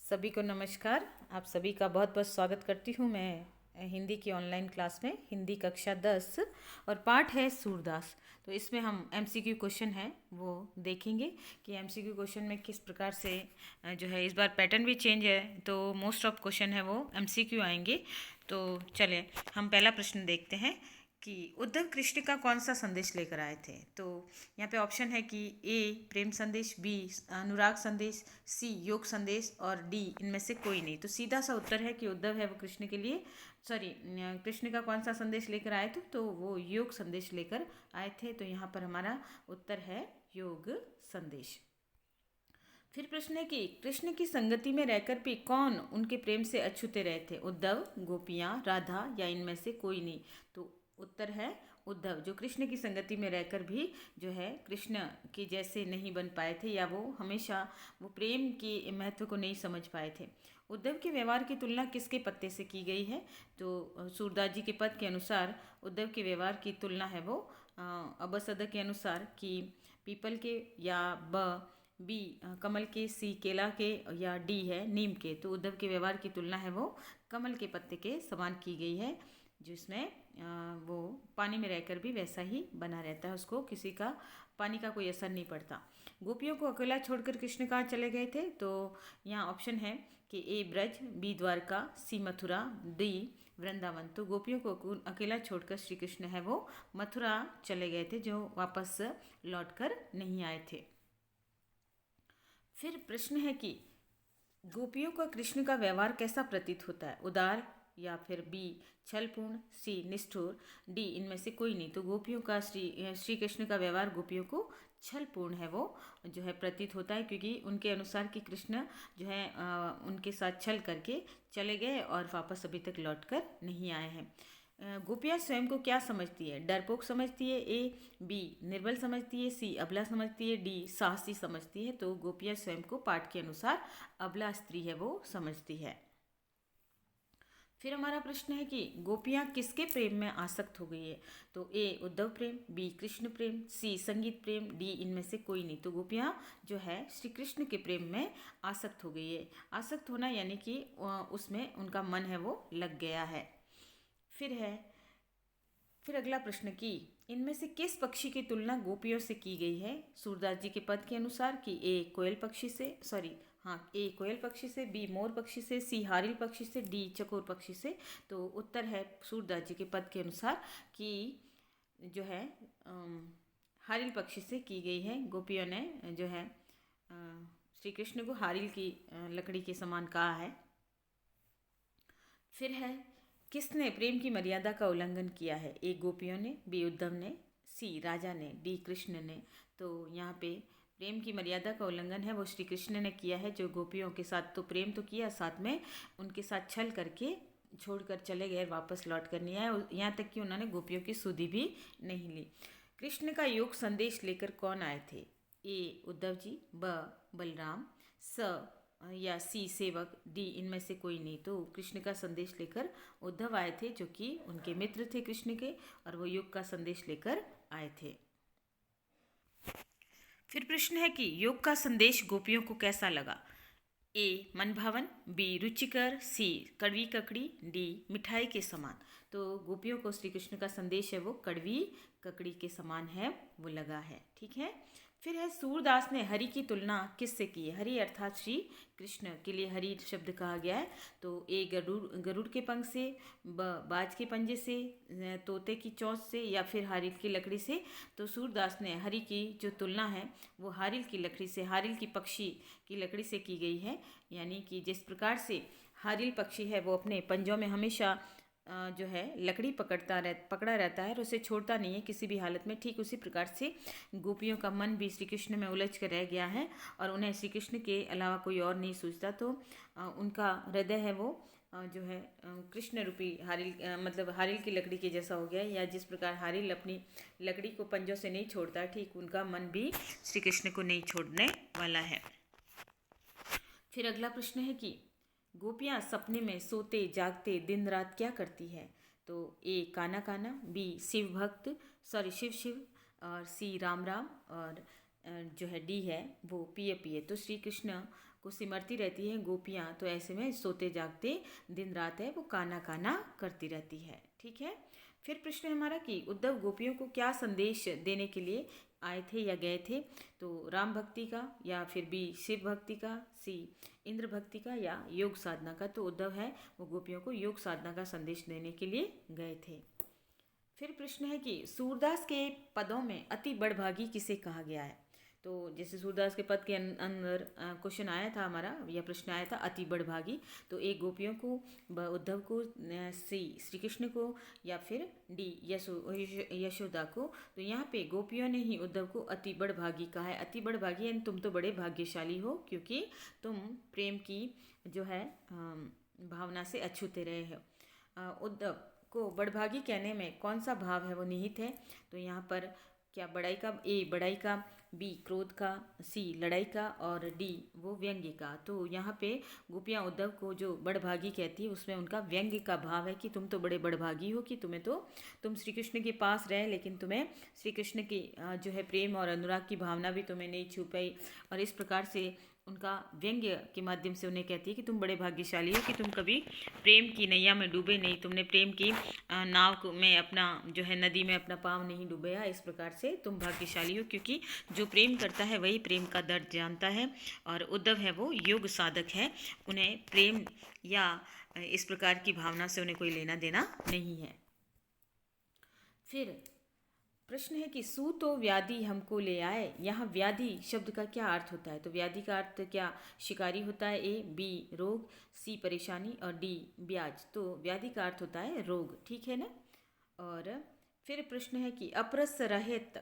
सभी को नमस्कार। आप सभी का बहुत बहुत स्वागत करती हूँ मैं हिंदी की ऑनलाइन क्लास में। हिंदी कक्षा 10 और पाठ है सूरदास। तो इसमें हम एमसीक्यू क्वेश्चन है वो देखेंगे कि एमसीक्यू क्वेश्चन में किस प्रकार से जो है, इस बार पैटर्न भी चेंज है तो मोस्ट ऑफ क्वेश्चन है वो एमसीक्यू आएंगे। तो चलें हम पहला प्रश्न देखते हैं कि उद्धव कृष्ण का कौन सा संदेश लेकर आए थे। तो यहाँ पे ऑप्शन है कि ए प्रेम संदेश, बी अनुराग संदेश, सी योग संदेश और डी इनमें से कोई नहीं। तो सीधा सा उत्तर है कि उद्धव है वो कृष्ण के लिए कृष्ण का कौन सा संदेश लेकर आए थे, तो वो योग संदेश लेकर आए थे। तो यहाँ पर हमारा उत्तर है योग संदेश। फिर प्रश्न है कि कृष्ण की संगति में रहकर भी कौन उनके प्रेम से अछूते रहे थे, उद्धव, गोपियाँ, राधा या इनमें से कोई नहीं। तो उत्तर है उद्धव, जो कृष्ण की संगति में रहकर भी जो है कृष्ण के जैसे नहीं बन पाए थे, या वो हमेशा वो प्रेम के महत्व को नहीं समझ पाए थे। उद्धव के व्यवहार की तुलना किसके पत्ते से की गई है, तो सूरदास जी के पद के अनुसार उद्धव के व्यवहार की तुलना है वो अबसद के अनुसार कि पीपल के, या बी कमल के, सी केला के, या डी है नीम के। तो उद्धव के व्यवहार की तुलना है वो कमल के पत्ते के समान की गई है, जिसमें वो पानी में रहकर भी वैसा ही बना रहता है, उसको किसी का पानी का कोई असर नहीं पड़ता। गोपियों को अकेला छोड़कर कृष्ण कहाँ चले गए थे, तो यहाँ ऑप्शन है कि ए ब्रज, बी द्वारका, सी मथुरा, डी वृंदावन। तो गोपियों को अकेला छोड़कर श्री कृष्ण है वो मथुरा चले गए थे, जो वापस लौट कर नहीं आए थे। फिर प्रश्न है कि गोपियों का कृष्ण का व्यवहार कैसा प्रतीत होता है, उदार या फिर बी छलपूर्ण, सी निष्ठुर, डी इनमें से कोई नहीं। तो गोपियों का श्री कृष्ण का व्यवहार गोपियों को छलपूर्ण है वो जो है प्रतीत होता है, क्योंकि उनके अनुसार कि कृष्ण जो है उनके साथ छल करके चले गए और वापस अभी तक लौट कर नहीं आए हैं। गोपियाँ स्वयं को क्या समझती है, डरपोक समझती है, ए बी निर्बल समझती है, सी अबला समझती है, डी साहसी समझती है। तो गोपियाँ स्वयं को पाठ के अनुसार अबला स्त्री है वो समझती है। फिर हमारा प्रश्न है कि गोपियाँ किसके प्रेम में आसक्त हो गई है, तो ए उद्धव प्रेम, बी कृष्ण प्रेम, सी संगीत प्रेम, डी इनमें से कोई नहीं। तो गोपियाँ जो है श्री कृष्ण के प्रेम में आसक्त हो गई है। आसक्त होना यानी कि उसमें उनका मन है वो लग गया है। फिर अगला प्रश्न कि इनमें से किस पक्षी की तुलना गोपियों से की गई है, सूरदास जी के पद के अनुसार कि ए कोयल पक्षी से, ए कोयल पक्षी से, बी मोर पक्षी से, सी हारिल पक्षी से, डी चकोर पक्षी से। तो उत्तर है सूरदास जी के पद के अनुसार कि जो है हारिल पक्षी से की गई है। गोपियों ने जो है श्री कृष्ण को हारिल की लकड़ी के समान कहा है। फिर है किसने प्रेम की मर्यादा का उल्लंघन किया है, ए गोपियों ने, बी उद्धव ने, सी राजा ने, डी कृष्ण ने। तो यहाँ पे प्रेम की मर्यादा का उल्लंघन है वो श्री कृष्ण ने किया है, जो गोपियों के साथ तो प्रेम तो किया, साथ में उनके साथ छल करके छोड़कर चले गए, वापस लौट कर नहीं आए, यहाँ तक कि उन्होंने गोपियों की सुधि भी नहीं ली। कृष्ण का योग संदेश लेकर कौन आए थे, ए उद्धव जी, ब बलराम, स या सी सेवक, डी इनमें से कोई नहीं। तो कृष्ण का संदेश लेकर उद्धव आए थे, जो कि उनके मित्र थे कृष्ण के, और वो योग का संदेश लेकर आए थे। फिर प्रश्न है कि योग का संदेश गोपियों को कैसा लगा, ए मनभावन, बी रुचिकर, सी कड़वी ककड़ी, डी मिठाई के समान। तो गोपियों को श्री कृष्ण का संदेश है वो कड़वी ककड़ी के समान है वो लगा है। ठीक है। फिर है सूरदास ने हरि की तुलना किससे की है, हरि अर्थात श्री कृष्ण के लिए हरि शब्द कहा गया है। तो ए गरुड़ के पंख से, ब बाज के पंजे से, तोते की चोंच से, या फिर हारिल की लकड़ी से। तो सूरदास ने हरि की जो तुलना है वो हारिल की लकड़ी से, हारिल की पक्षी की लकड़ी से की गई है। यानी कि जिस प्रकार से हारिल पक्षी है वो अपने पंजों में हमेशा जो है लकड़ी पकड़ा रहता है और उसे छोड़ता नहीं है किसी भी हालत में, ठीक उसी प्रकार से गोपियों का मन भी श्री कृष्ण में उलझ कर रह गया है और उन्हें श्री कृष्ण के अलावा कोई और नहीं सूझता। तो उनका हृदय है वो जो है कृष्ण रूपी हारिल मतलब हारिल की लकड़ी के जैसा हो गया है, या जिस प्रकार हारिल अपनी लकड़ी को पंजों से नहीं छोड़ता, ठीक उनका मन भी श्री कृष्ण को नहीं छोड़ने वाला है। फिर अगला प्रश्न है कि गोपियाँ सपने में सोते जागते दिन रात क्या करती है, तो ए काना काना, बी शिव शिव, और सी राम राम, और जो है डी है वो पिए पिए। तो श्री कृष्ण को सिमरती रहती हैं गोपियाँ, तो ऐसे में सोते जागते दिन रात है वो काना काना करती रहती है। ठीक है। फिर प्रश्न है हमारा कि उद्धव गोपियों को क्या संदेश देने के लिए आए थे या गए थे। तो राम भक्ति का, या फिर बी शिव भक्ति का, सी इंद्र भक्ति का, या योग साधना का। तो उद्धव है वो गोपियों को योग साधना का संदेश देने के लिए गए थे। फिर प्रश्न है कि सूरदास के पदों में अति बड़भागी किसे कहा गया है। तो जैसे सूरदास के पद के अंदर क्वेश्चन आया था हमारा, या प्रश्न आया था अति बड़भागी, तो एक गोपियों को, उद्धव को, सी श्री कृष्ण को, या फिर डी यशोदा को। तो यहाँ पे गोपियों ने ही उद्धव को अति बड़भागी कहा है। अति बड़भागी यानी तुम तो बड़े भाग्यशाली हो, क्योंकि तुम प्रेम की जो है भावना से अछूते रहे हो। उद्धव को बड़भागी कहने में कौन सा भाव है वो निहित है। तो यहाँ पर क्या बड़ाई का, ए बड़ाई का, बी क्रोध का, सी लड़ाई का, और डी वो व्यंग्य का। तो यहाँ पे गोपियाँ उद्धव को जो बड़भागी कहती है उसमें उनका व्यंग्य का भाव है कि तुम तो बड़े बड़भागी हो कि तुम श्री कृष्ण के पास रहे, लेकिन तुम्हें श्री कृष्ण की जो है प्रेम और अनुराग की भावना भी तुम्हें नहीं छू पाई। और इस प्रकार से उनका व्यंग्य के माध्यम से उन्हें कहती है कि तुम बड़े भाग्यशाली हो कि तुम कभी प्रेम की नैया में डूबे नहीं, तुमने प्रेम की नाव में अपना जो है नदी में अपना पाँव नहीं डुबोया। इस प्रकार से तुम भाग्यशाली हो, क्योंकि जो प्रेम करता है वही प्रेम का दर्द जानता है। और उद्धव है वो योग साधक है, उन्हें प्रेम या इस प्रकार की भावना से उन्हें कोई लेना देना नहीं है। फिर प्रश्न है कि सू तो व्याधि हमको ले आए। यहाँ व्याधि शब्द का क्या अर्थ होता है। तो व्याधि का अर्थ क्या शिकारी होता है, ए बी रोग, सी परेशानी, और डी ब्याज। तो व्याधि का अर्थ होता है रोग। ठीक है ना। और फिर प्रश्न है कि अपरस रहित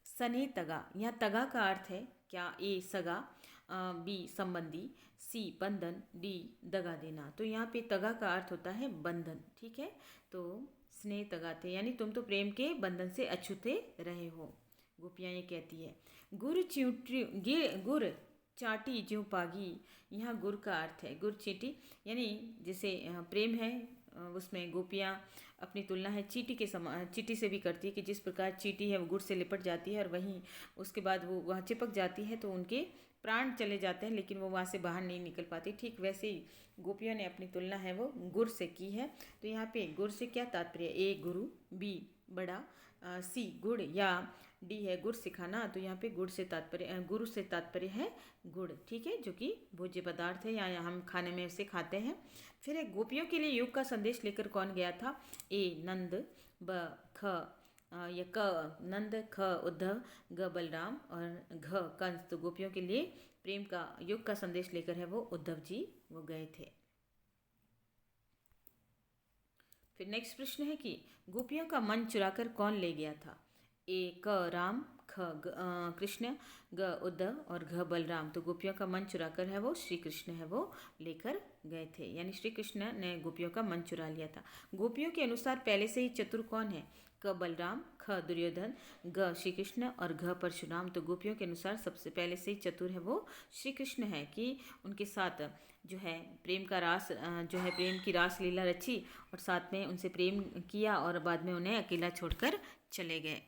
सने तगा। यहाँ तगा का अर्थ है क्या, ए सगा, बी संबंधी, सी बंधन, डी दगा देना। तो यहाँ पे तगा का अर्थ होता है बंधन। ठीक है। तो स्नेह तगाते यानी तुम तो प्रेम के बंधन से अछूते रहे हो, गोपियाँ ये कहती है। गुर चाटी ज्यों पागी। यहाँ गुर का अर्थ है गुर चीटी, यानी जैसे प्रेम है उसमें गोपियाँ अपनी तुलना है चीटी के समान, चीटी से भी करती है कि जिस प्रकार चीटी है वो गुड़ से लिपट जाती है और वहीं उसके बाद वो वहाँ चिपक जाती है तो उनके प्राण चले जाते हैं, लेकिन वो वहाँ से बाहर नहीं निकल पाती। ठीक वैसे ही गोपियों ने अपनी तुलना है वो गुड़ से की है। तो यहाँ पे गुड़ से क्या तात्पर्य, ए गुरु, बी बड़ा, सी गुड़, या डी है गुड़ सिखाना। तो यहाँ पे गुड़ से तात्पर्य, गुरु से तात्पर्य है गुड़। ठीक है, जो कि भोज्य पदार्थ है या हम खाने में उसे खाते हैं। फिर एक गोपियों के लिए योग का संदेश लेकर कौन गया था, ए नंद, ब ख या क नंद, ख उद्धव, ग बलराम, और घ कंस। तो गोपियों के लिए प्रेम का योग का संदेश लेकर है वो उद्धव जी वो गए थे। फिर नेक्स्ट प्रश्न है कि गोपियों का मन चुराकर कौन ले गया था। ए क राम, ख कृष्ण, ग उद्धव, और घ बलराम। तो गोपियों का मन चुराकर है वो श्री कृष्ण है वो लेकर गए थे, यानी श्री कृष्ण ने गोपियों का मन चुरा लिया था। गोपियों के अनुसार पहले से ही चतुर कौन है, क बलराम, ख दुर्योधन, ग श्री कृष्ण, और घ परशुराम। तो गोपियों के अनुसार सबसे पहले से ही चतुर है वो श्री कृष्ण है कि उनके साथ जो है प्रेम का रास जो है प्रेम की रास लीला रची और साथ में उनसे प्रेम किया और बाद में उन्हें अकेला छोड़कर चले गए।